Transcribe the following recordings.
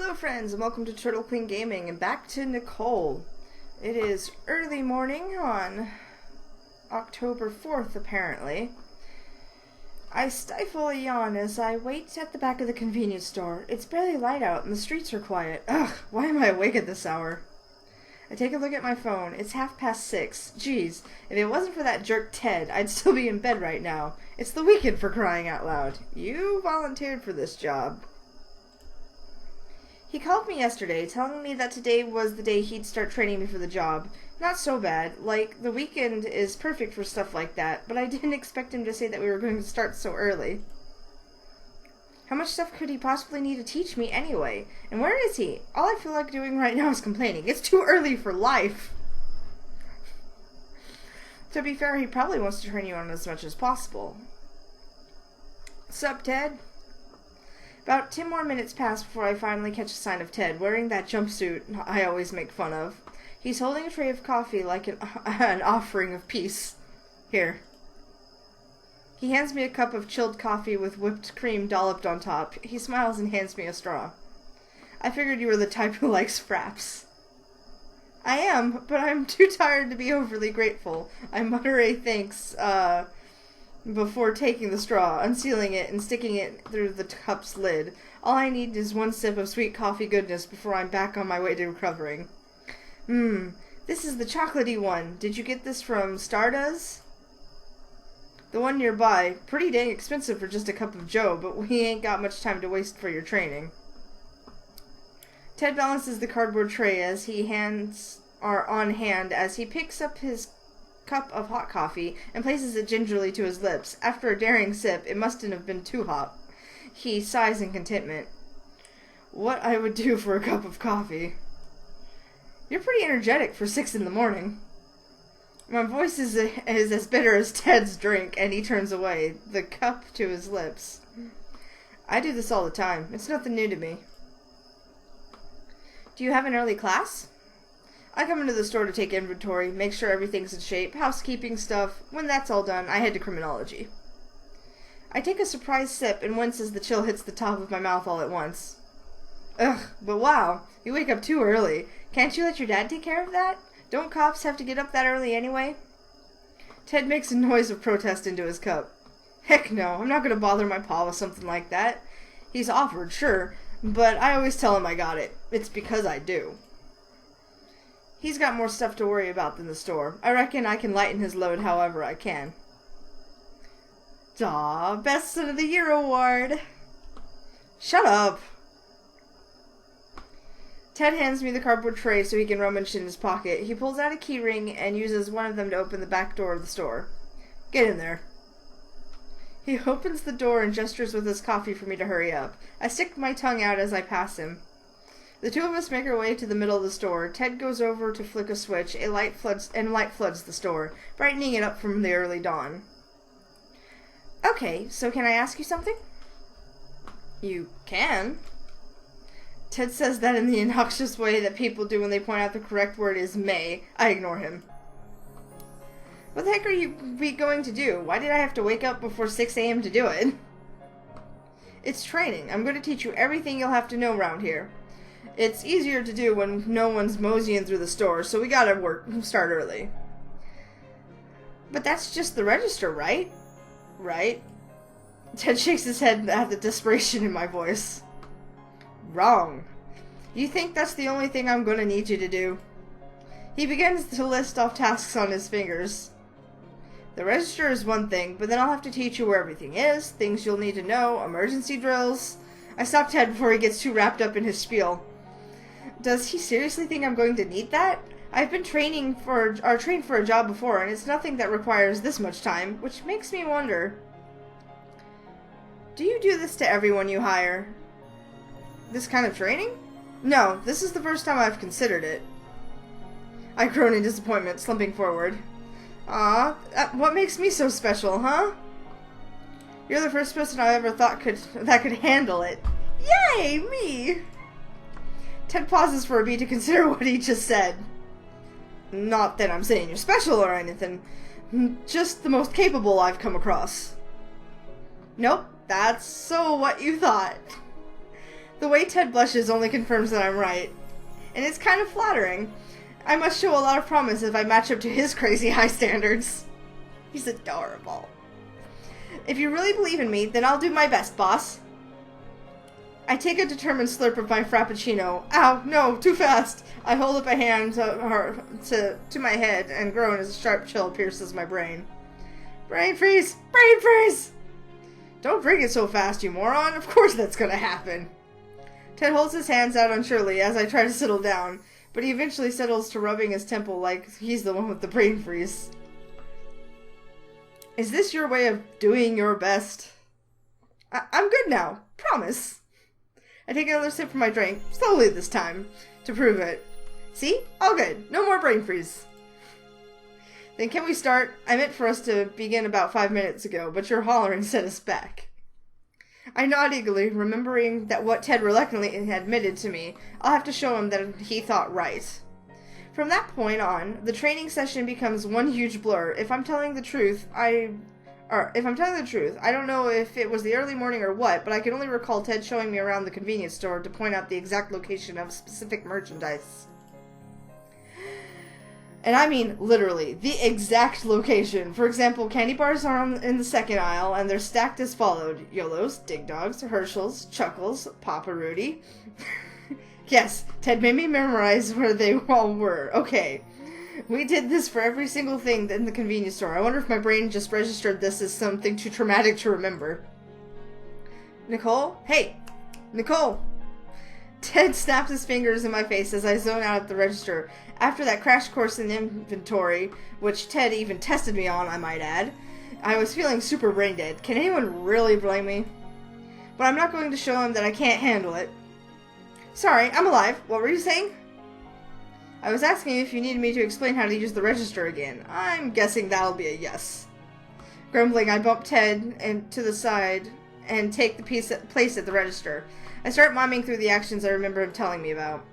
Hello friends, and welcome to TurtleQueenGaming, and back to Nicole. It is early morning on October 4th, apparently. I stifle a yawn as I wait at the back of the convenience store. It's barely light out and the streets are quiet. Ugh, why am I awake at this hour? I take a look at my phone. It's 6:30. Geez, if it wasn't for that jerk Ted, I'd still be in bed right now. It's the weekend, for crying out loud. You volunteered for this job. He called me yesterday, telling me that today was the day he'd start training me for the job. Not so bad. Like, the weekend is perfect for stuff like that, but I didn't expect him to say that we were going to start so early. How much stuff could he possibly need to teach me anyway? And where is he? All I feel like doing right now is complaining. It's too early for life. To be fair, he probably wants to train you on as much as possible. Sup, Ted? About 10 more minutes pass before I finally catch a sign of Ted, wearing that jumpsuit I always make fun of. He's holding a tray of coffee like an offering of peace. Here. He hands me a cup of chilled coffee with whipped cream dolloped on top. He smiles and hands me a straw. I figured you were the type who likes fraps. I am, but I'm too tired to be overly grateful. I mutter a thanks, before taking the straw, unsealing it, and sticking it through the cup's lid. All I need is one sip of sweet coffee goodness before I'm back on my way to recovering. This is the chocolatey one. Did you get this from Stardust? The one nearby. Pretty dang expensive for just a cup of joe, but we ain't got much time to waste for your training. Ted balances the cardboard tray as he hands are on hand as he picks up his cup of hot coffee and places it gingerly to his lips. After a daring sip, it mustn't have been too hot. He sighs in contentment. What I would do for a cup of coffee. You're pretty energetic for 6 in the morning. My voice is as bitter as Ted's drink, and he turns away, the cup to his lips. I do this all the time. It's nothing new to me. Do you have an early class? I come into the store to take inventory, make sure everything's in shape, housekeeping stuff. When that's all done, I head to criminology. I take a surprised sip and wince as the chill hits the top of my mouth all at once. Ugh, but wow, you wake up too early. Can't you let your dad take care of that? Don't cops have to get up that early anyway? Ted makes a noise of protest into his cup. Heck no, I'm not going to bother my pa with something like that. He's offered, sure, but I always tell him I got it. It's because I do. He's got more stuff to worry about than the store. I reckon I can lighten his load however I can. Aw, Best Son of the Year award! Shut up! Ted hands me the cardboard tray so he can rummage in his pocket. He pulls out a key ring and uses one of them to open the back door of the store. Get in there. He opens the door and gestures with his coffee for me to hurry up. I stick my tongue out as I pass him. The two of us make our way to the middle of the store. Ted goes over to flick a switch. Light floods the store, brightening it up from the early dawn. Okay, so can I ask you something? You can. Ted says that in the innoxious way that people do when they point out the correct word is may. I ignore him. What the heck are you going to do? Why did I have to wake up before 6 a.m. to do it? It's training. I'm going to teach you everything you'll have to know around here. It's easier to do when no one's moseying through the store, so we gotta start early. But that's just the register, right? Right? Ted shakes his head at the desperation in my voice. Wrong. You think that's the only thing I'm gonna need you to do? He begins to list off tasks on his fingers. The register is one thing, but then I'll have to teach you where everything is, things you'll need to know, emergency drills. I stop Ted before he gets too wrapped up in his spiel. Does he seriously think I'm going to need that? I've been trained for a job before, and it's nothing that requires this much time, which makes me wonder. Do you do this to everyone you hire? This kind of training? No, this is the first time I've considered it. I groan in disappointment, slumping forward. What makes me so special, huh? You're the first person I ever thought that could handle it. Yay, me! Ted pauses for a beat to consider what he just said. Not that I'm saying you're special or anything. Just the most capable I've come across. Nope, that's so what you thought. The way Ted blushes only confirms that I'm right. And it's kind of flattering. I must show a lot of promise if I match up to his crazy high standards. He's adorable. If you really believe in me, then I'll do my best, boss. I take a determined slurp of my frappuccino. Ow, no, too fast. I hold up a hand to my head and groan as a sharp chill pierces my brain. Brain freeze! Brain freeze! Don't drink it so fast, you moron. Of course that's gonna happen. Ted holds his hands out unsurely as I try to settle down, but he eventually settles to rubbing his temple like he's the one with the brain freeze. Is this your way of doing your best? I'm good now. Promise. I take another sip from my drink, slowly this time, to prove it. See? All good. No more brain freeze. Then can we start? I meant for us to begin about 5 minutes ago, but your hollering set us back. I nod eagerly, remembering that what Ted reluctantly admitted to me, I'll have to show him that he thought right. From that point on, the training session becomes one huge blur. If I'm telling the truth, I don't know if it was the early morning or what, but I can only recall Ted showing me around the convenience store to point out the exact location of specific merchandise. And I mean, literally, the exact location. For example, candy bars are in the second aisle, and they're stacked as followed. YOLOs, Dig Dogs, Herschels, Chuckles, Papa Rudy. Yes, Ted made me memorize where they all were. Okay. We did this for every single thing in the convenience store. I wonder if my brain just registered this as something too traumatic to remember. Nicole? Hey! Nicole! Ted snaps his fingers in my face as I zone out at the register. After that crash course in inventory, which Ted even tested me on, I might add, I was feeling super brain dead. Can anyone really blame me? But I'm not going to show him that I can't handle it. Sorry, I'm alive. What were you saying? I was asking if you needed me to explain how to use the register again. I'm guessing that'll be a yes. Grumbling, I bump Ted to the side and take the place at the register. I start miming through the actions I remember him telling me about.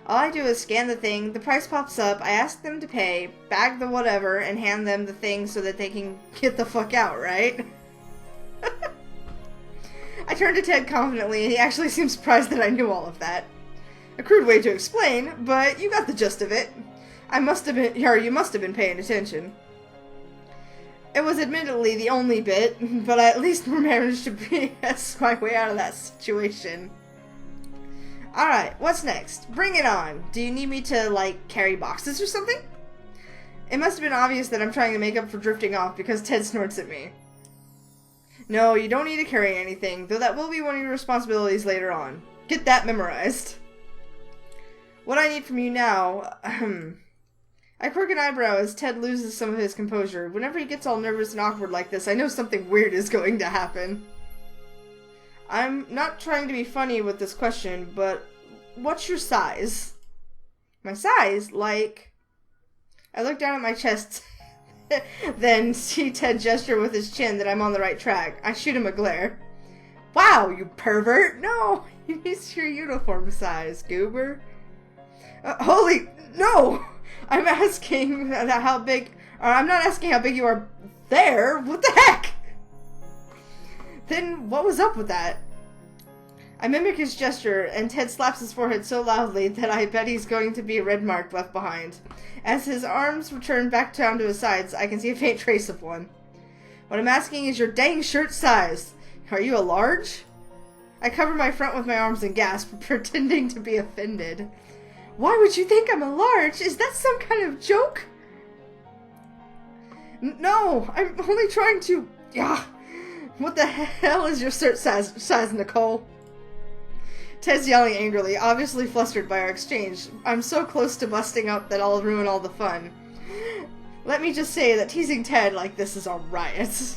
All I do is scan the thing, the price pops up, I ask them to pay, bag the whatever, and hand them the thing so that they can get the fuck out, right? I turn to Ted confidently, and he actually seems surprised that I knew all of that. A crude way to explain, but you got the gist of it. You must have been paying attention. It was admittedly the only bit, but I at least managed to BS my way out of that situation. Alright, what's next? Bring it on. Do you need me to, like, carry boxes or something? It must have been obvious that I'm trying to make up for drifting off because Ted snorts at me. No, you don't need to carry anything, though that will be one of your responsibilities later on. Get that memorized. What I need from you now, I quirk an eyebrow as Ted loses some of his composure. Whenever he gets all nervous and awkward like this, I know something weird is going to happen. I'm not trying to be funny with this question, but what's your size? My size? Like... I look down at my chest, then see Ted gesture with his chin that I'm on the right track. I shoot him a glare. Wow, you pervert! No! It's your uniform size, goober. Holy... No! I'm asking how big... I'm not asking how big you are there. What the heck? Then what was up with that? I mimic his gesture, and Ted slaps his forehead so loudly that I bet he's going to be a red mark left behind. As his arms return back down to his sides, I can see a faint trace of one. What I'm asking is your dang shirt size. Are you a large? I cover my front with my arms and gasp, pretending to be offended. Why would you think I'm a large? Is that some kind of joke? No, I'm only trying to... What the hell is your shirt size, Nicole? Ted's yelling angrily, obviously flustered by our exchange. I'm so close to busting up that I'll ruin all the fun. Let me just say that teasing Ted like this is a riot.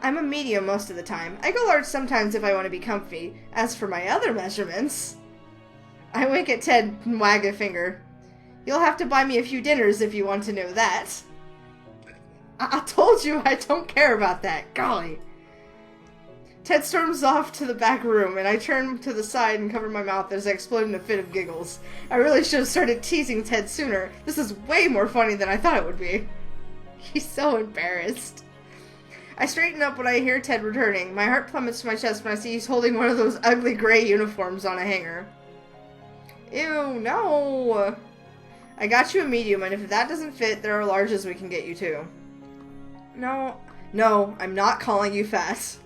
I'm a medium most of the time. I go large sometimes if I want to be comfy. As for my other measurements... I wink at Ted and wag a finger. You'll have to buy me a few dinners if you want to know that. I told you I don't care about that. Golly. Ted storms off to the back room, and I turn to the side and cover my mouth as I explode in a fit of giggles. I really should have started teasing Ted sooner. This is way more funny than I thought it would be. He's so embarrassed. I straighten up when I hear Ted returning. My heart plummets to my chest when I see he's holding one of those ugly gray uniforms on a hanger. Ew, no! I got you a medium, and if that doesn't fit, there are larges we can get you too. No, I'm not calling you fat.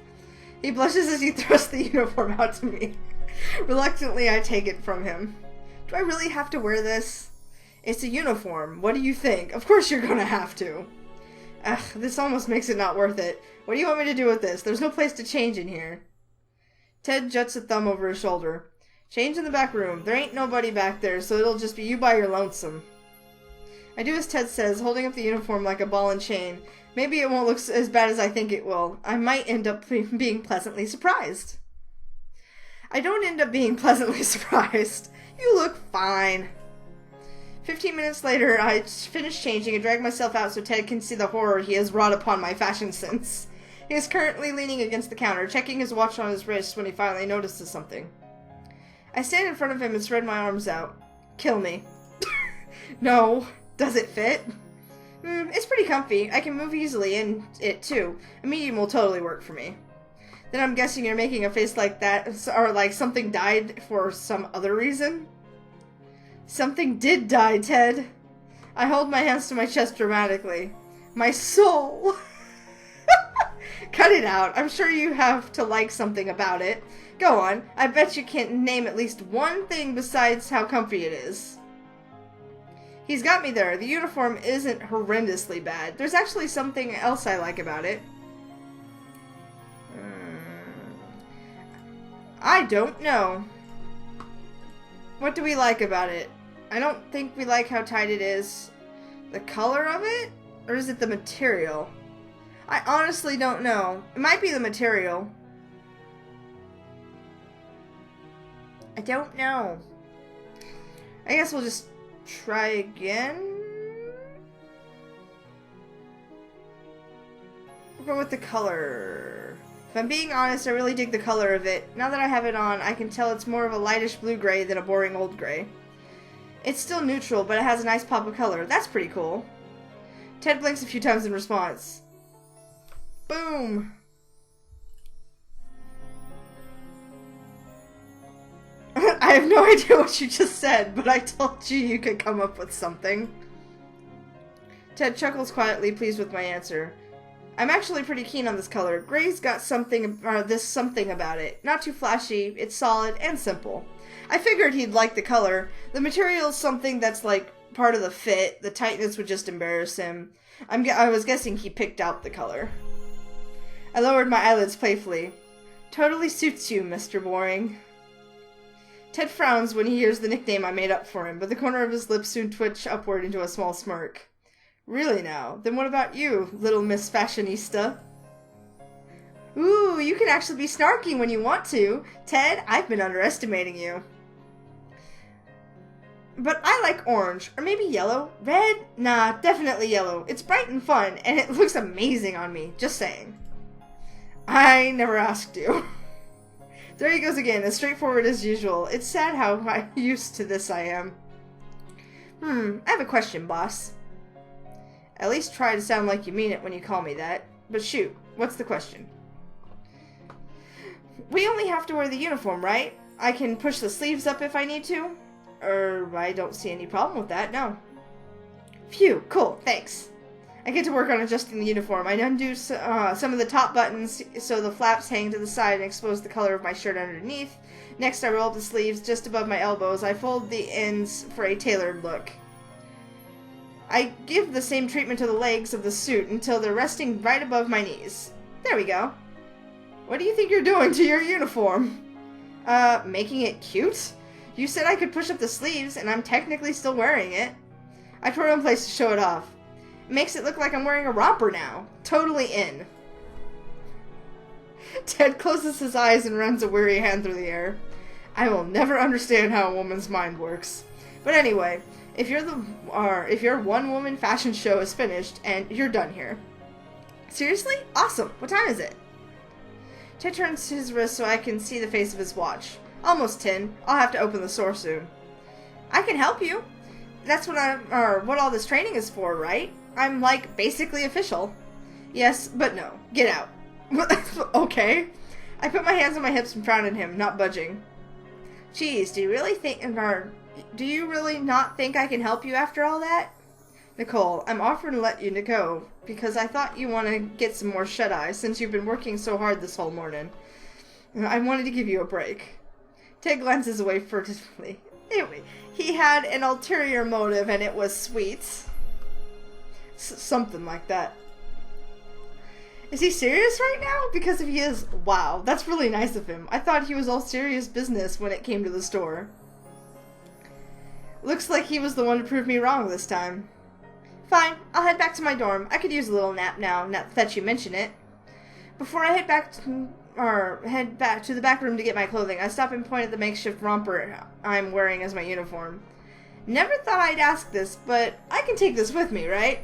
He blushes as he thrusts the uniform out to me. Reluctantly, I take it from him. Do I really have to wear this? It's a uniform. What do you think? Of course you're gonna have to. Ugh, this almost makes it not worth it. What do you want me to do with this? There's no place to change in here. Ted juts a thumb over his shoulder. Change in the back room. There ain't nobody back there, so it'll just be you by your lonesome. I do as Ted says, holding up the uniform like a ball and chain. Maybe it won't look as bad as I think it will. I might end up being pleasantly surprised. I don't end up being pleasantly surprised. You look fine. 15 minutes later, I finish changing and drag myself out so Ted can see the horror he has wrought upon my fashion sense. He is currently leaning against the counter, checking his watch on his wrist when he finally notices something. I stand in front of him and spread my arms out. Kill me. No. Does it fit? It's pretty comfy. I can move easily in it, too. A medium will totally work for me. Then I'm guessing you're making a face like that, or like something died for some other reason? Something did die, Ted. I hold my hands to my chest dramatically. My soul! Cut it out. I'm sure you have to like something about it. Go on. I bet you can't name at least one thing besides how comfy it is. He's got me there. The uniform isn't horrendously bad. There's actually something else I like about it. I don't know. What do we like about it? I don't think we like how tight it is. The color of it? Or is it the material? I honestly don't know. It might be the material. I don't know. I guess we'll just try again? We'll go with the color. If I'm being honest, I really dig the color of it. Now that I have it on, I can tell it's more of a lightish blue-gray than a boring old gray. It's still neutral, but it has a nice pop of color. That's pretty cool. Ted blinks a few times in response. Boom! I have no idea what you just said, but I told you you could come up with something. Ted chuckles quietly, pleased with my answer. I'm actually pretty keen on this color. Gray's got something about it. Not too flashy, it's solid and simple. I figured he'd like the color. The material is something that's like part of the fit. The tightness would just embarrass him. I was guessing he picked out the color. I lowered my eyelids playfully. Totally suits you, Mr. Boring. Ted frowns when he hears the nickname I made up for him, but the corner of his lips soon twitch upward into a small smirk. Really now? Then what about you, little Miss Fashionista? Ooh, you can actually be snarky when you want to. Ted, I've been underestimating you. But I like orange, or maybe yellow. Red? Nah, definitely yellow. It's bright and fun, and it looks amazing on me. Just saying. I never asked you. There he goes again, as straightforward as usual. It's sad how used to this I am. I have a question, boss. At least try to sound like you mean it when you call me that. But shoot, what's the question? We only have to wear the uniform, right? I can push the sleeves up if I need to? I don't see any problem with that, no. Phew, cool, thanks. I get to work on adjusting the uniform. I undo some of the top buttons so the flaps hang to the side and expose the color of my shirt underneath. Next, I roll up the sleeves just above my elbows. I fold the ends for a tailored look. I give the same treatment to the legs of the suit until they're resting right above my knees. There we go. What do you think you're doing to your uniform? Making it cute? You said I could push up the sleeves, and I'm technically still wearing it. I twirl in place to show it off. It makes it look like I'm wearing a romper now. Totally in. Ted closes his eyes and runs a weary hand through the air. I will never understand how a woman's mind works. But anyway, if your one-woman fashion show is finished, and you're done here. Seriously? Awesome. What time is it? Ted turns his wrist so I can see the face of his watch. Almost 10. I'll have to open the store soon. I can help you. That's what all this training is for, right? I'm, like, basically official. Yes, but no. Get out. Okay. I put my hands on my hips and frowned at him, not budging. Geez, do you really not think I can help you after all that? Nicole, I'm offering to let you go because I thought you want to get some more shut-eye since you've been working so hard this whole morning. I wanted to give you a break. Ted glances away furtively. He had an ulterior motive and it was sweet. Something like that. Is he serious right now? Because if he is, wow, that's really nice of him. I thought he was all serious business when it came to the store. Looks like he was the one to prove me wrong this time. Fine, I'll head back to my dorm. I could use a little nap now that you mention it. Before I head back to the back room to get my clothing, I stop and point at the makeshift romper I'm wearing as my uniform. Never thought I'd ask this, but I can take this with me, right?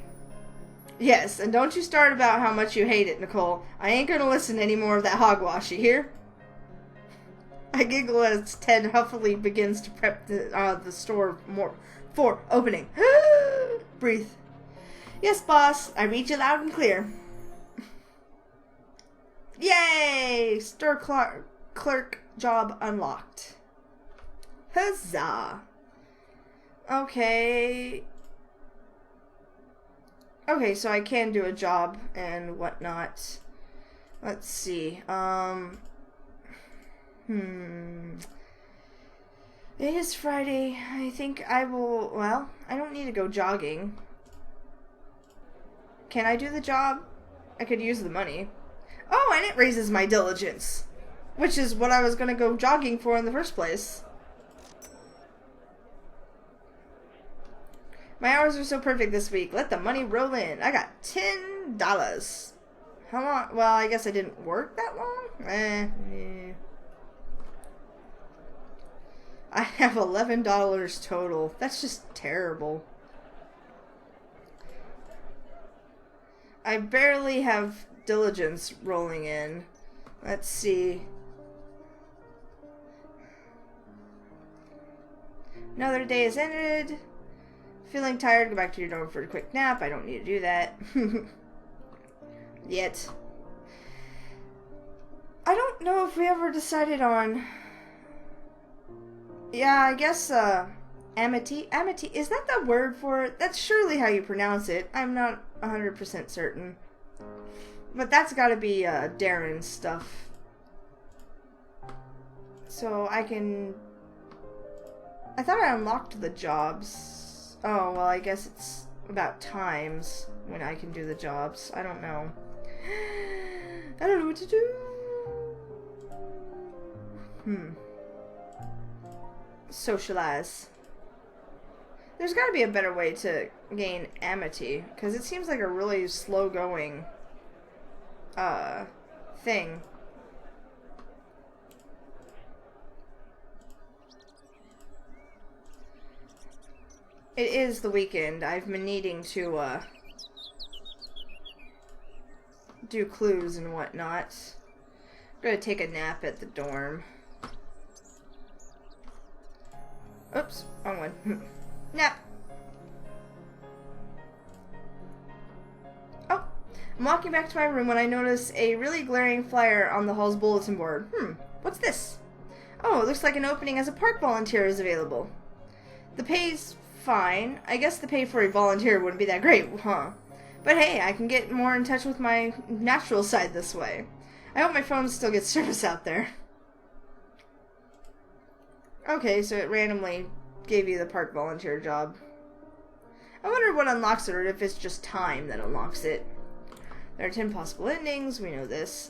Yes, and don't you start about how much you hate it, Nicole. I ain't gonna listen to any more of that hogwash, you hear? I giggle as Ted huffily begins to prep the store for opening. Breathe. Yes, boss. I read you loud and clear. Yay! Store clerk job unlocked. Huzzah! Okay. Okay, so I can do a job and whatnot. Let's see. It is Friday. I think I will, well, I don't need to go jogging. Can I do the job? I could use the money. Oh, and it raises my diligence. Which is what I was going to go jogging for in the first place. My hours are so perfect this week. Let the money roll in. I got $10. How long? Well, I guess I didn't work that long. I have $11 total. That's just terrible. I barely have diligence rolling in. Let's see. Another day has ended. Feeling tired, go back to your dorm for a quick nap. I don't need to do that. Yet. I don't know if we ever decided on... Yeah, I guess, Amity? Amity, is that the word for it? That's surely how you pronounce it. I'm not 100% certain. But that's gotta be, Darren's stuff. So I can... I thought I unlocked the jobs. Oh, well, I guess it's about times when I can do the jobs. I don't know. I don't know what to do. Socialize. There's gotta be a better way to gain amity, because it seems like a really slow-going, thing. It is the weekend. I've been needing to, do clues and whatnot. I'm gonna take a nap at the dorm. Oops, wrong one. Nap. Oh, I'm walking back to my room when I notice a really glaring flyer on the hall's bulletin board. What's this? Oh, it looks like an opening as a park volunteer is available. The pay's fine. I guess the pay for a volunteer wouldn't be that great, huh? But hey, I can get more in touch with my natural side this way. I hope my phone still gets service out there. Okay, so it randomly gave you the park volunteer job. I wonder what unlocks it, or if it's just time that unlocks it. There are 10 possible endings, we know this.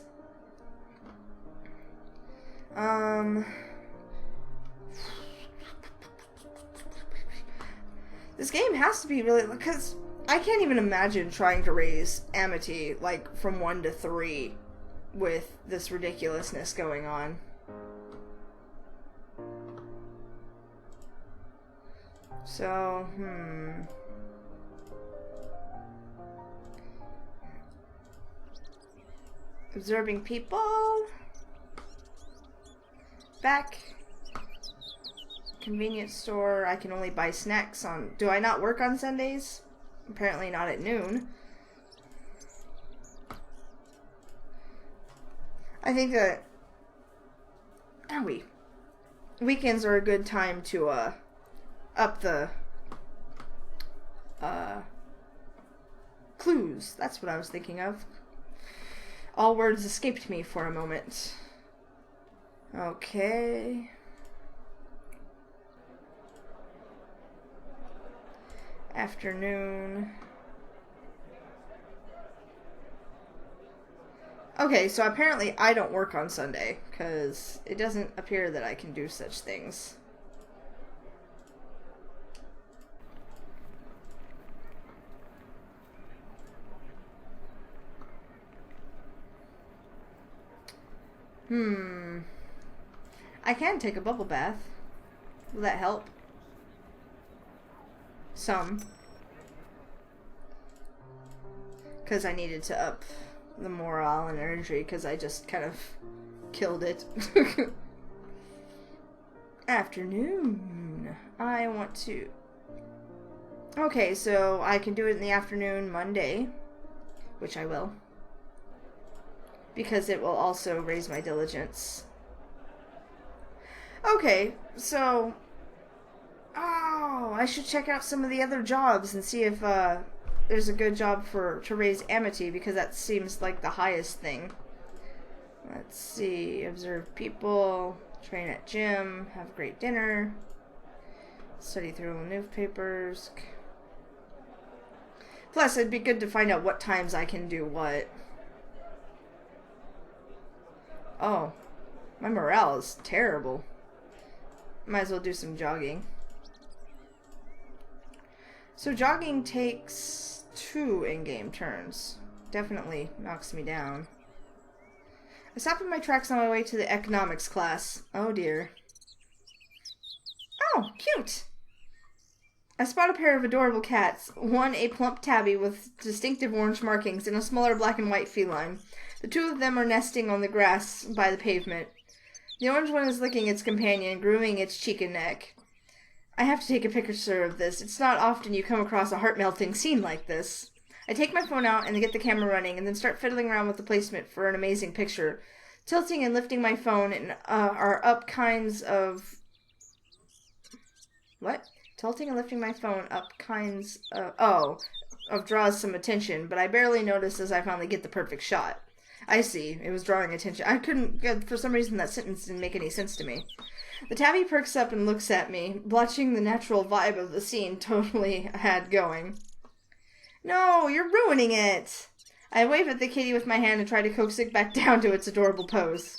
This game has to be really, because I can't even imagine trying to raise amity, like, from 1 to 3 with this ridiculousness going on. So, Observing people. Back. Convenience store. I can only buy snacks on... Do I not work on Sundays? Apparently not at noon. I think that weekends are a good time to up the clues. That's what I was thinking of. All words escaped me for a moment. Okay. Afternoon. Okay, so apparently I don't work on Sunday, because it doesn't appear that I can do such things. I can take a bubble bath. Will that help? Some. Because I needed to up the morale and energy, because I just kind of killed it. Afternoon. I want to... Okay, so I can do it in the afternoon Monday, which I will. Because it will also raise my diligence. Okay, so... Oh, I should check out some of the other jobs and see if there's a good job to raise amity, because that seems like the highest thing. Let's see. Observe people, train at gym, have great dinner, study through newspapers. Plus, it'd be good to find out what times I can do what. Oh, my morale is terrible. Might as well do some jogging. So jogging takes 2 in-game turns. Definitely knocks me down. I stopped in my tracks on my way to the economics class. Oh dear. Oh, cute! I spot a pair of adorable cats. One a plump tabby with distinctive orange markings and a smaller black and white feline. The 2 of them are nesting on the grass by the pavement. The orange one is licking its companion, grooming its cheek and neck. I have to take a picture of this. It's not often you come across a heart-melting scene like this. I take my phone out and get the camera running, and then start fiddling around with the placement for an amazing picture. Tilting and lifting my phone and are up kinds of... What? Tilting and lifting my phone up kinds of... draws some attention, but I barely notice as I finally get the perfect shot. I see. It was drawing attention. I couldn't... For some reason, that sentence didn't make any sense to me. The tabby perks up and looks at me, blotching the natural vibe of the scene totally had going. No, you're ruining it! I wave at the kitty with my hand and try to coax it back down to its adorable pose.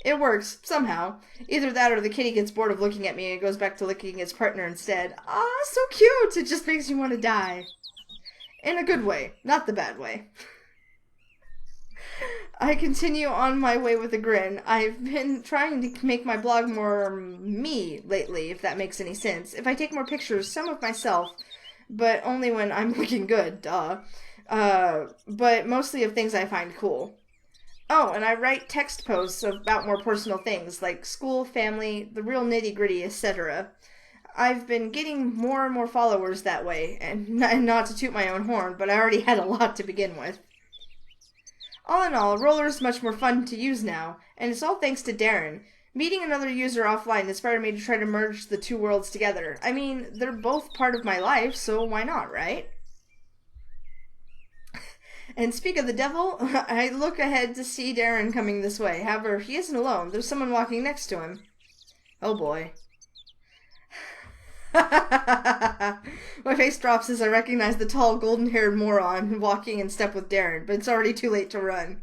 It works, somehow. Either that or the kitty gets bored of looking at me and goes back to licking its partner instead. Ah, so cute! It just makes you want to die. In a good way, not the bad way. I continue on my way with a grin. I've been trying to make my blog more me lately, if that makes any sense. If I take more pictures, some of myself, but only when I'm looking good, duh. But mostly of things I find cool. Oh, and I write text posts about more personal things, like school, family, the real nitty-gritty, etc. I've been getting more and more followers that way, and not to toot my own horn, but I already had a lot to begin with. All in all, Roller is much more fun to use now, and it's all thanks to Darren. Meeting another user offline inspired me to try to merge the 2 worlds together. I mean, they're both part of my life, so why not, right? And speak of the devil, I look ahead to see Darren coming this way. However, he isn't alone. There's someone walking next to him. Oh boy. My face drops as I recognize the tall, golden-haired moron walking in step with Darren, but it's already too late to run.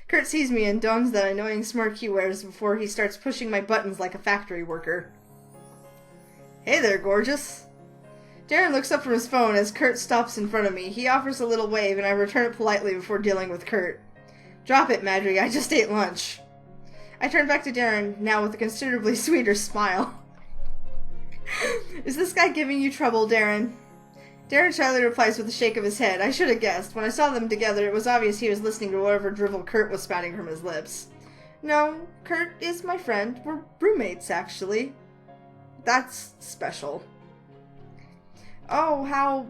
Kurt sees me and dons that annoying smirk he wears before he starts pushing my buttons like a factory worker. Hey there, gorgeous. Darren looks up from his phone as Kurt stops in front of me. He offers a little wave, and I return it politely before dealing with Kurt. Drop it, Madry. I just ate lunch. I turn back to Darren, now with a considerably sweeter smile. Is this guy giving you trouble, Darren? Darren shyly replies with a shake of his head. I should have guessed. When I saw them together, it was obvious he was listening to whatever drivel Kurt was spouting from his lips. No, Kurt is my friend. We're roommates, actually. That's special. Oh, how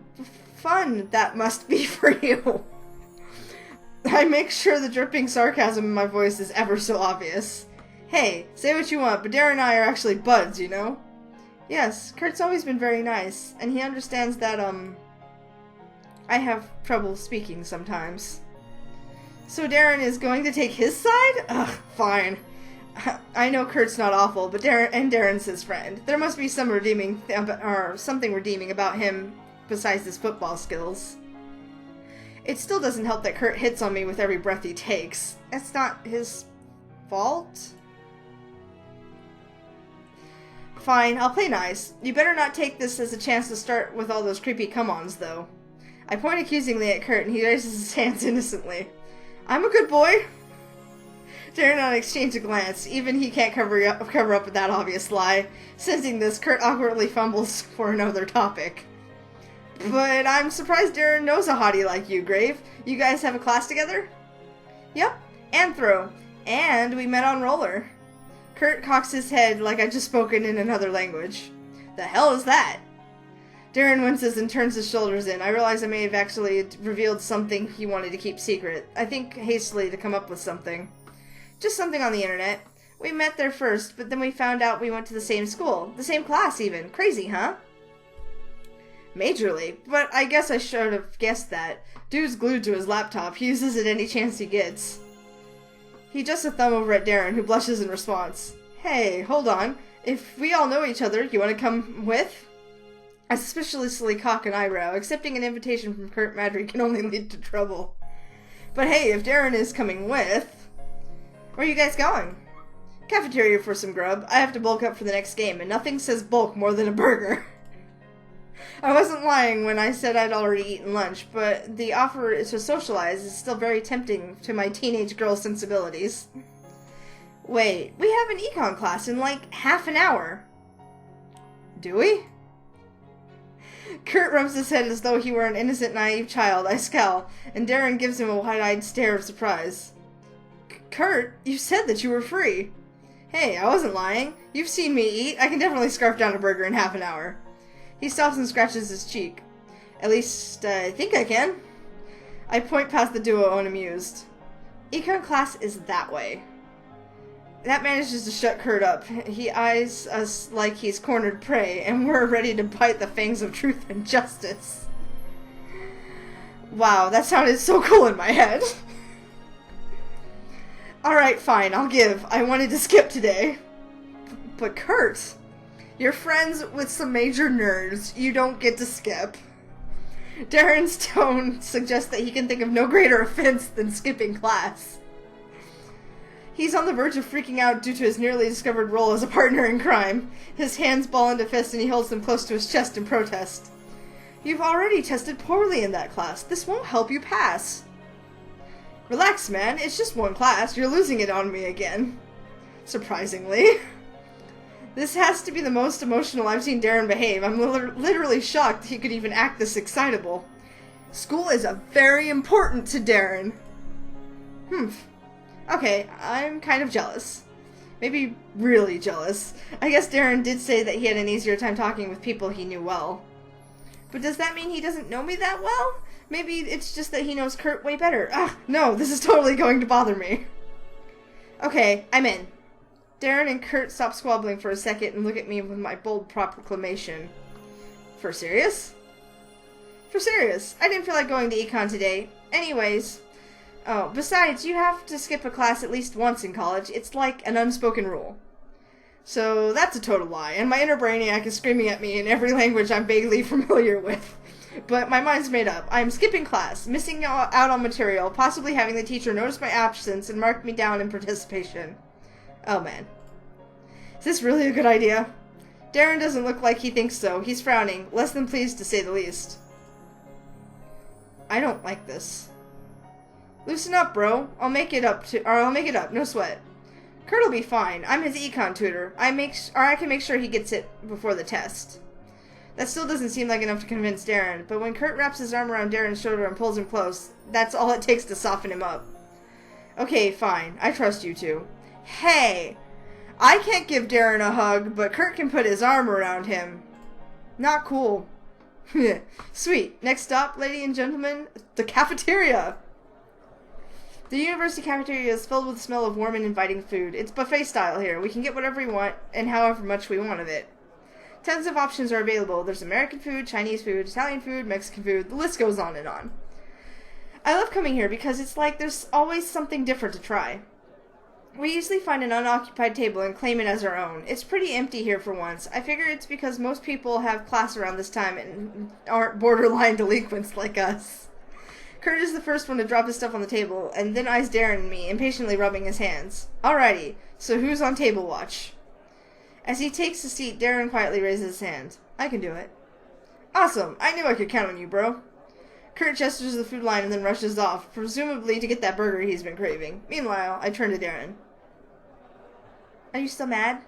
fun that must be for you. I make sure the dripping sarcasm in my voice is ever so obvious. Hey, say what you want, but Darren and I are actually buds, you know? Yes, Kurt's always been very nice, and he understands that, I have trouble speaking sometimes. So Darren is going to take his side? Ugh, fine. I know Kurt's not awful, but Darren's his friend. There must be some something redeeming about him besides his football skills. It still doesn't help that Kurt hits on me with every breath he takes. It's not his fault. Fine, I'll play nice. You better not take this as a chance to start with all those creepy come-ons, though. I point accusingly at Kurt, and he raises his hands innocently. I'm a good boy. Darren and I exchange a glance. Even he can't cover up with that obvious lie. Sensing this, Kurt awkwardly fumbles for another topic. But I'm surprised Darren knows a hottie like you, Grave. You guys have a class together? Yep, Anthro. And we met on roller. Kurt cocks his head like I'd just spoken in another language. The hell is that? Darren winces and turns his shoulders in. I realize I may have actually revealed something he wanted to keep secret. I think hastily to come up with something. Just something on the internet. We met there first, but then we found out we went to the same school. The same class, even. Crazy, huh? Majorly, but I guess I should have guessed that. Dude's glued to his laptop. He uses it any chance he gets. He adjusts a thumb over at Darren, who blushes in response. Hey, hold on. If we all know each other, you want to come with? I suspiciously cock an eyebrow. Accepting an invitation from Kurt Madry can only lead to trouble. But hey, if Darren is coming with... Where are you guys going? Cafeteria for some grub. I have to bulk up for the next game, and nothing says bulk more than a burger. I wasn't lying when I said I'd already eaten lunch, but the offer to socialize is still very tempting to my teenage girl sensibilities. Wait, we have an econ class in like half an hour. Do we? Kurt rubs his head as though he were an innocent, naive child. I scowl, and Darren gives him a wide-eyed stare of surprise. Kurt, you said that you were free. Hey, I wasn't lying. You've seen me eat. I can definitely scarf down a burger in half an hour. He stops and scratches his cheek. At least, I think I can. I point past the duo unamused. Econ class is that way. That manages to shut Kurt up. He eyes us like he's cornered prey, and we're ready to bite the fangs of truth and justice. Wow, that sounded so cool in my head. Alright, fine, I'll give. I wanted to skip today. But Kurt, you're friends with some major nerds. You don't get to skip. Darren's tone suggests that he can think of no greater offense than skipping class. He's on the verge of freaking out due to his nearly discovered role as a partner in crime. His hands ball into fists and he holds them close to his chest in protest. You've already tested poorly in that class. This won't help you pass. Relax, man. It's just one class. You're losing it on me again. Surprisingly. This has to be the most emotional I've seen Darren behave. I'm literally shocked he could even act this excitable. School is very important to Darren. Okay, I'm kind of jealous. Maybe really jealous. I guess Darren did say that he had an easier time talking with people he knew well. But does that mean he doesn't know me that well? Maybe it's just that he knows Kurt way better. No, this is totally going to bother me. Okay, I'm in. Darren and Kurt stop squabbling for a second and look at me with my bold proclamation. For serious? For serious. I didn't feel like going to econ today. Anyways. Oh, besides, you have to skip a class at least once in college. It's like an unspoken rule. So that's a total lie, and my inner brainiac is screaming at me in every language I'm vaguely familiar with. But my mind's made up. I'm skipping class, missing out on material, possibly having the teacher notice my absence and mark me down in participation. Oh man. Is this really a good idea? Darren doesn't look like he thinks so. He's frowning, less than pleased to say the least. I don't like this. Loosen up, bro. I'll make it up, no sweat. Kurt'll be fine. I'm his econ tutor. I can make sure he gets it before the test. That still doesn't seem like enough to convince Darren, but when Kurt wraps his arm around Darren's shoulder and pulls him close, that's all it takes to soften him up. Okay, fine. I trust you two. Hey! I can't give Darren a hug, but Kurt can put his arm around him. Not cool. Sweet. Next stop, ladies and gentlemen, the cafeteria. The university cafeteria is filled with the smell of warm and inviting food. It's buffet style here. We can get whatever we want and however much we want of it. Tons of options are available. There's American food, Chinese food, Italian food, Mexican food. The list goes on and on. I love coming here because it's like there's always something different to try. We usually find an unoccupied table and claim it as our own. It's pretty empty here for once. I figure it's because most people have class around this time and aren't borderline delinquents like us. Kurt is the first one to drop his stuff on the table, and then eyes Darren and me, impatiently rubbing his hands. Alrighty, so who's on table watch? As he takes a seat, Darren quietly raises his hand. I can do it. Awesome, I knew I could count on you, bro. Kurt gestures the food line and then rushes off, presumably to get that burger he's been craving. Meanwhile, I turn to Darren. Are you still mad?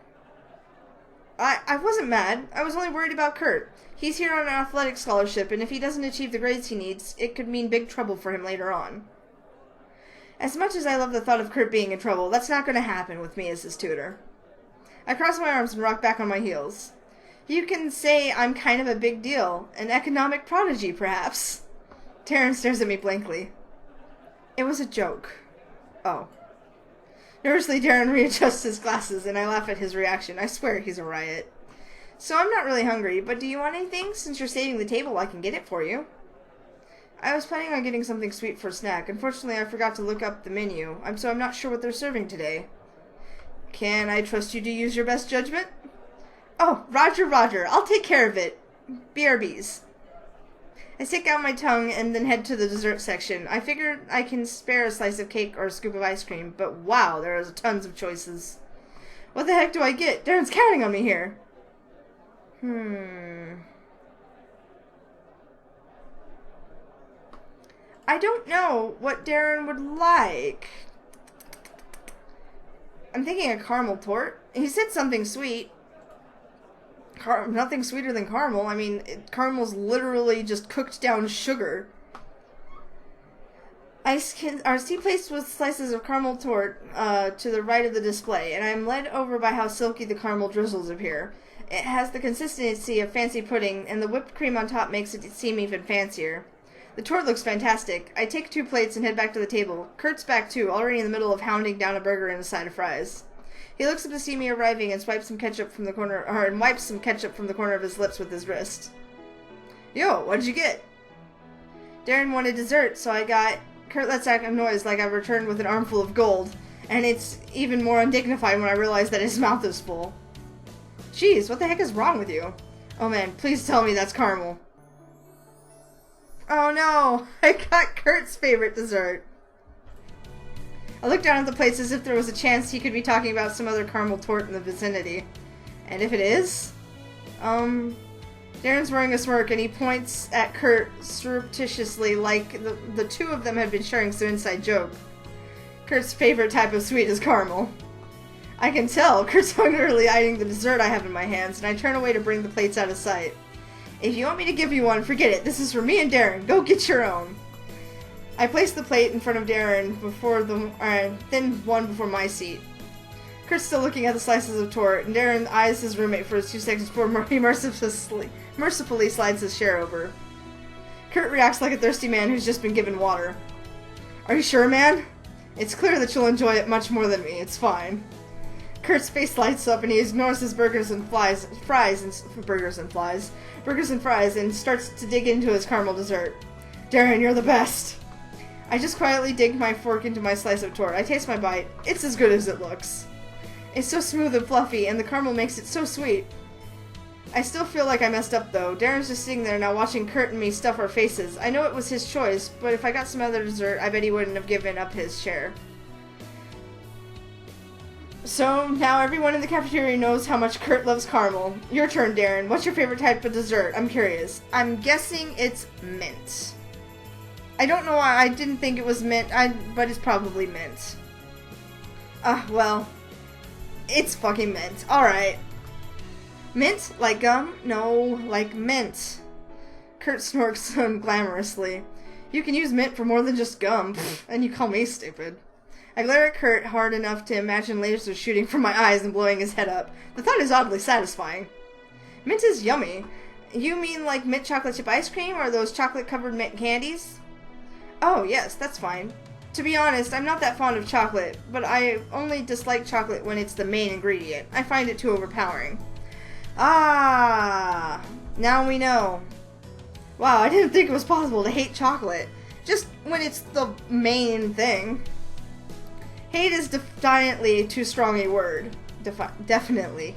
I wasn't mad. I was only worried about Kurt. He's here on an athletic scholarship, and if he doesn't achieve the grades he needs, it could mean big trouble for him later on. As much as I love the thought of Kurt being in trouble, that's not going to happen with me as his tutor. I cross my arms and rock back on my heels. You can say I'm kind of a big deal. An economic prodigy, perhaps. Darren stares at me blankly. It was a joke. Oh. Nervously, Darren readjusts his glasses, and I laugh at his reaction. I swear he's a riot. So I'm not really hungry, but do you want anything? Since you're saving the table, I can get it for you. I was planning on getting something sweet for a snack. Unfortunately, I forgot to look up the menu, so I'm not sure what they're serving today. Can I trust you to use your best judgment? Oh, Roger. I'll take care of it. BRBs. I stick out my tongue and then head to the dessert section. I figured I can spare a slice of cake or a scoop of ice cream, but wow, there are tons of choices. What the heck do I get? Darren's counting on me here. I don't know what Darren would like. I'm thinking a caramel tort. He said something sweet. Nothing sweeter than caramel. I mean, caramel's literally just cooked down sugar. Our seat placed with slices of caramel tort to the right of the display, and I'm led over by how silky the caramel drizzles appear. It has the consistency of fancy pudding, and the whipped cream on top makes it seem even fancier. The tort looks fantastic. I take 2 plates and head back to the table. Kurt's back too, already in the middle of hounding down a burger and a side of fries. He looks up to see me arriving and wipes some ketchup from the corner of his lips with his wrist. Yo, what'd you get? Darren wanted dessert, so I got... Kurt lets out a noise like I returned with an armful of gold, and it's even more undignified when I realize that his mouth is full. Jeez, what the heck is wrong with you? Oh man, please tell me that's caramel. Oh no, I got Kurt's favorite dessert. I looked down at the plates as if there was a chance he could be talking about some other caramel tort in the vicinity. And if it is? Darren's wearing a smirk and he points at Kurt surreptitiously like the two of them had been sharing some inside joke. Kurt's favorite type of sweet is caramel. I can tell. Kurt's hungrily eyeing the dessert I have in my hands, and I turn away to bring the plates out of sight. If you want me to give you one, forget it. This is for me and Darren. Go get your own. I place the plate in front of Darren then one before my seat. Kurt's still looking at the slices of tort, and Darren eyes his roommate for 2 seconds before he mercifully slides his share over. Kurt reacts like a thirsty man who's just been given water. Are you sure, man? It's clear that you'll enjoy it much more than me. It's fine. Kurt's face lights up and he ignores his burgers and fries and starts to dig into his caramel dessert. Darren, you're the best. I just quietly dig my fork into my slice of tort. I taste my bite. It's as good as it looks. It's so smooth and fluffy, and the caramel makes it so sweet. I still feel like I messed up, though. Darren's just sitting there now watching Kurt and me stuff our faces. I know it was his choice, but if I got some other dessert, I bet he wouldn't have given up his share. So, now everyone in the cafeteria knows how much Kurt loves caramel. Your turn, Darren. What's your favorite type of dessert? I'm curious. I'm guessing it's mint. I don't know why I didn't think it was mint, but it's probably mint. Well, it's fucking mint. Alright. Mint? Like gum? No, like mint. Kurt snorks unglamorously. You can use mint for more than just gum, and you call me stupid. I glare at Kurt hard enough to imagine lasers shooting from my eyes and blowing his head up. The thought is oddly satisfying. Mint is yummy. You mean like mint chocolate chip ice cream or those chocolate-covered mint candies? Oh, yes, that's fine. To be honest, I'm not that fond of chocolate, but I only dislike chocolate when it's the main ingredient. I find it too overpowering. Ah, now we know. Wow, I didn't think it was possible to hate chocolate. Just when it's the main thing. Hate is defiantly too strong a word. Definitely.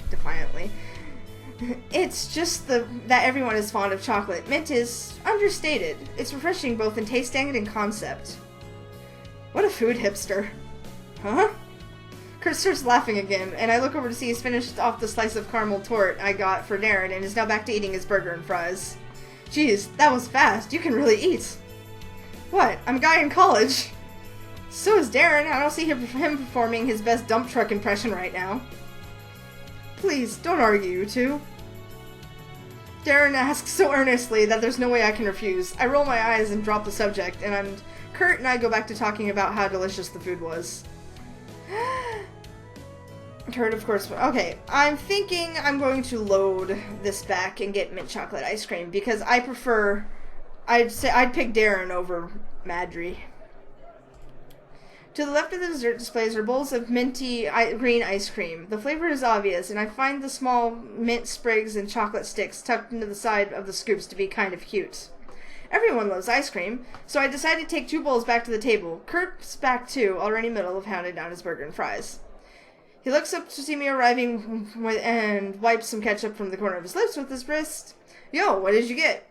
It's just that everyone is fond of chocolate. Mint is understated. It's refreshing both in taste and in concept. What a food hipster. Huh? Kurt starts laughing again, and I look over to see he's finished off the slice of caramel torte I got for Darren and is now back to eating his burger and fries. Geez, that was fast. You can really eat. What? I'm a guy in college. So is Darren. I don't see him performing his best dump truck impression right now. Please, don't argue, you two. Darren asks so earnestly that there's no way I can refuse. I roll my eyes and drop the subject, and Kurt and I go back to talking about how delicious the food was. Kurt, of course. Okay, I'm thinking I'm going to load this back and get mint chocolate ice cream because I prefer. I'd pick Darren over Madry. To the left of the dessert displays are bowls of minty green ice cream. The flavor is obvious, and I find the small mint sprigs and chocolate sticks tucked into the side of the scoops to be kind of cute. Everyone loves ice cream, so I decide to take 2 bowls back to the table. Kurt's back too, already in the middle of hounding down his burger and fries. He looks up to see me arriving and wipes some ketchup from the corner of his lips with his wrist. Yo, what did you get?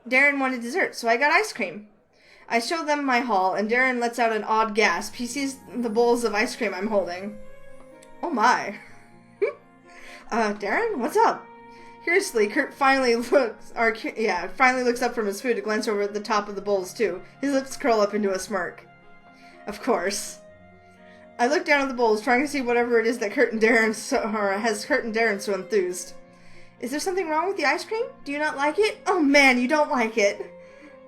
Darren wanted dessert, so I got ice cream. I show them my haul, and Darren lets out an odd gasp. He sees the bowls of ice cream I'm holding. Oh my. Darren, what's up? Curiously, Kurt finally looks up from his food to glance over at the top of the bowls too. His lips curl up into a smirk. Of course. I look down at the bowls, trying to see whatever it is that has Kurt and Darren so enthused. Is there something wrong with the ice cream? Do you not like it? Oh man, you don't like it.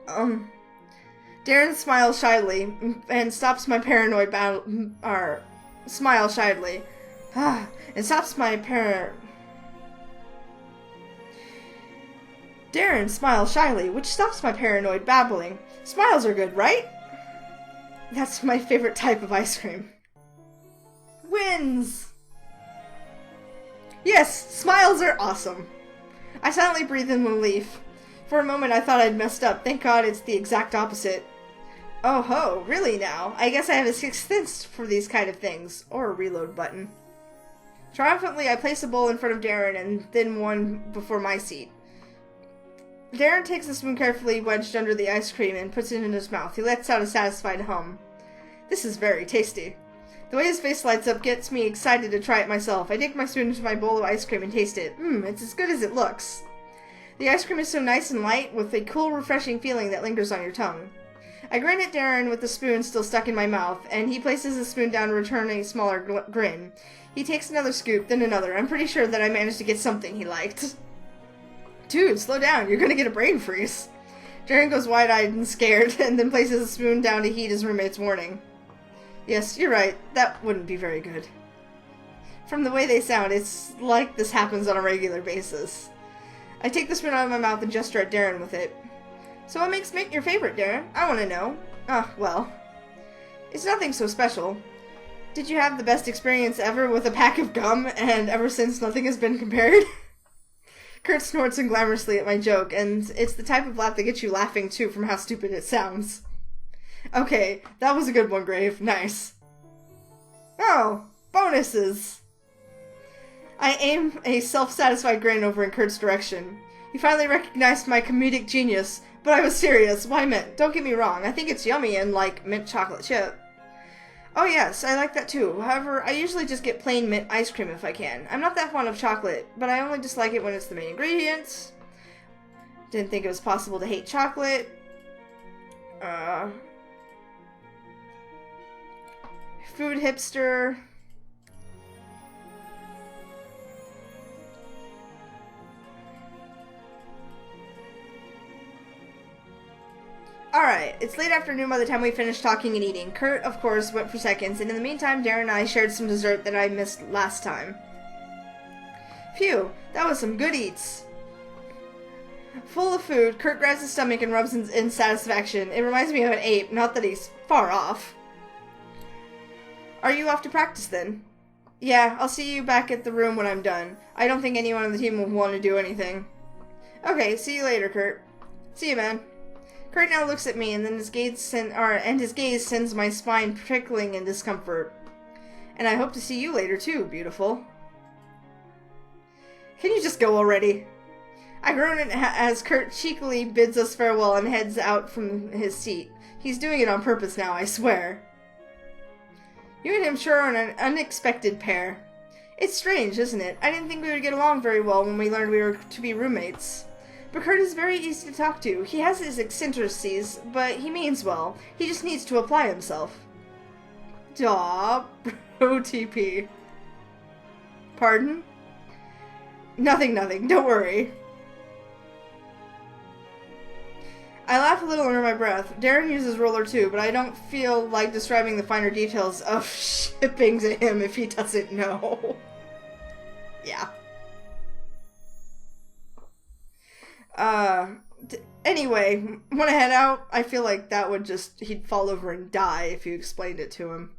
Darren smiles shyly and stops my paranoid smile shyly. And stops my Darren smiles shyly, which stops my paranoid babbling. Smiles are good, right? That's my favorite type of ice cream. Wins! Yes, smiles are awesome. I silently breathe in relief. For a moment I thought I'd messed up. Thank God it's the exact opposite. Oh ho, really now? I guess I have a sixth sense for these kind of things. Or a reload button. Triumphantly, I place a bowl in front of Darren and then one before my seat. Darren takes the spoon carefully wedged under the ice cream and puts it in his mouth. He lets out a satisfied hum. This is very tasty. The way his face lights up gets me excited to try it myself. I dig my spoon into my bowl of ice cream and taste it. It's as good as it looks. The ice cream is so nice and light, with a cool, refreshing feeling that lingers on your tongue. I grin at Darren with the spoon still stuck in my mouth, and he places the spoon down to return a smaller grin. He takes another scoop, then another. I'm pretty sure that I managed to get something he liked. Dude, slow down. You're gonna get a brain freeze. Darren goes wide-eyed and scared, and then places the spoon down to heed his roommate's warning. Yes, you're right. That wouldn't be very good. From the way they sound, it's like this happens on a regular basis. I take the spoon out of my mouth and gesture at Darren with it. So what makes mint your favorite, Darren? I want to know. Well, it's nothing so special. Did you have the best experience ever with a pack of gum, and ever since nothing has been compared? Kurt snorts glamorously at my joke, and it's the type of laugh that gets you laughing too from how stupid it sounds. Okay, that was a good one, Grave. Nice. Oh, bonuses! I aim a self-satisfied grin over in Kurt's direction. He finally recognized my comedic genius, but I was serious. Why mint? Don't get me wrong, I think it's yummy and like mint chocolate chip. Oh yes, I like that too. However, I usually just get plain mint ice cream if I can. I'm not that fond of chocolate, but I only dislike it when it's the main ingredient. Didn't think it was possible to hate chocolate. Food hipster. Alright, it's late afternoon by the time we finished talking and eating. Kurt, of course, went for seconds, and in the meantime, Darren and I shared some dessert that I missed last time. Phew, that was some good eats. Full of food, Kurt grabs his stomach and rubs in satisfaction. It reminds me of an ape, not that he's far off. Are you off to practice then? Yeah, I'll see you back at the room when I'm done. I don't think anyone on the team will want to do anything. Okay, see you later, Kurt. See you, man. Kurt now looks at me, and then his gaze sends my spine prickling in discomfort. And I hope to see you later too, beautiful. Can you just go already? I groan as Kurt cheekily bids us farewell and heads out from his seat. He's doing it on purpose now, I swear. You and him sure are an unexpected pair. It's strange, isn't it? I didn't think we would get along very well when we learned we were to be roommates. But Kurt is very easy to talk to. He has his eccentricities, but he means well. He just needs to apply himself. Aw, OTP. Pardon? Nothing, don't worry. I laugh a little under my breath. Darren uses roller too, but I don't feel like describing the finer details of shipping to him if he doesn't know. Yeah. Anyway, when I head out, I feel like that would he'd fall over and die if you explained it to him.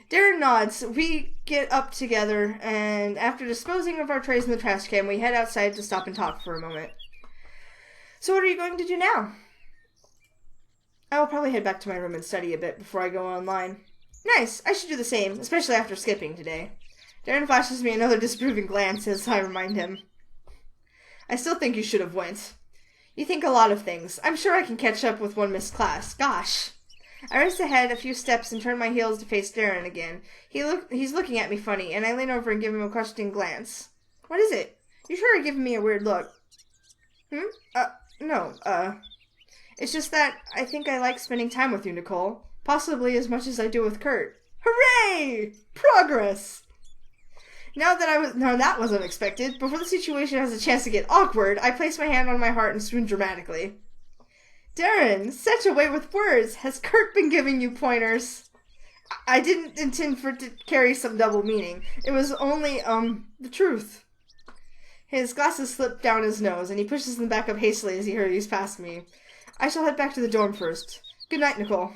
Darren nods. We get up together, and after disposing of our trays in the trash can, we head outside to stop and talk for a moment. So what are you going to do now? I will probably head back to my room and study a bit before I go online. Nice. I should do the same, especially after skipping today. Darren flashes me another disapproving glance as I remind him. I still think you should have went. You think a lot of things. I'm sure I can catch up with one missed class. Gosh. I race ahead a few steps and turn my heels to face Darren again. He's looking at me funny, and I lean over and give him a questioning glance. What is it? You sure are giving me a weird look. No, it's just that I think I like spending time with you, Nicole. Possibly as much as I do with Kurt. Hooray! Progress! Now that was unexpected. Before the situation has a chance to get awkward, I place my hand on my heart and swoon dramatically. Darren, such a way with words. Has Kurt been giving you pointers? I didn't intend for it to carry some double meaning. It was only, the truth. His glasses slip down his nose, and he pushes them back up hastily as he hurries past me. I shall head back to the dorm first. Good night, Nicole.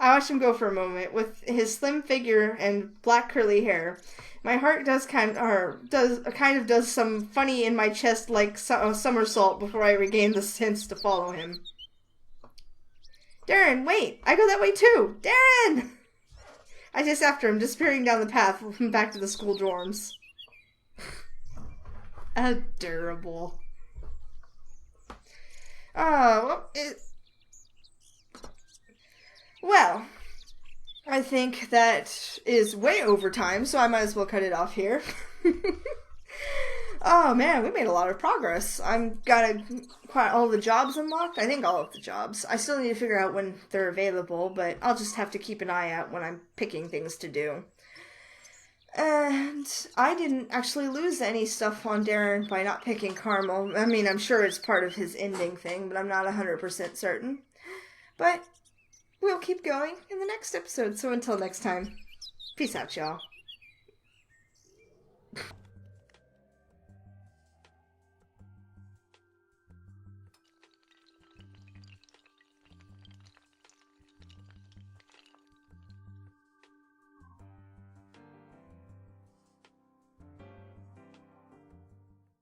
I watch him go for a moment. With his slim figure and black curly hair, my heart does some funny in my chest like a somersault before I regain the sense to follow him. Darren, wait! I go that way too! Darren! I chase after him, disappearing down the path back to the school dorms. Adorable. Well, I think that is way over time, so I might as well cut it off here. Oh man, we made a lot of progress. I've got quite all the jobs unlocked. I think all of the jobs. I still need to figure out when they're available, but I'll just have to keep an eye out when I'm picking things to do. And I didn't actually lose any stuff on Darren by not picking Carmel. I mean, I'm sure it's part of his ending thing, but I'm not 100% certain. But we'll keep going in the next episode, so until next time, peace out, y'all.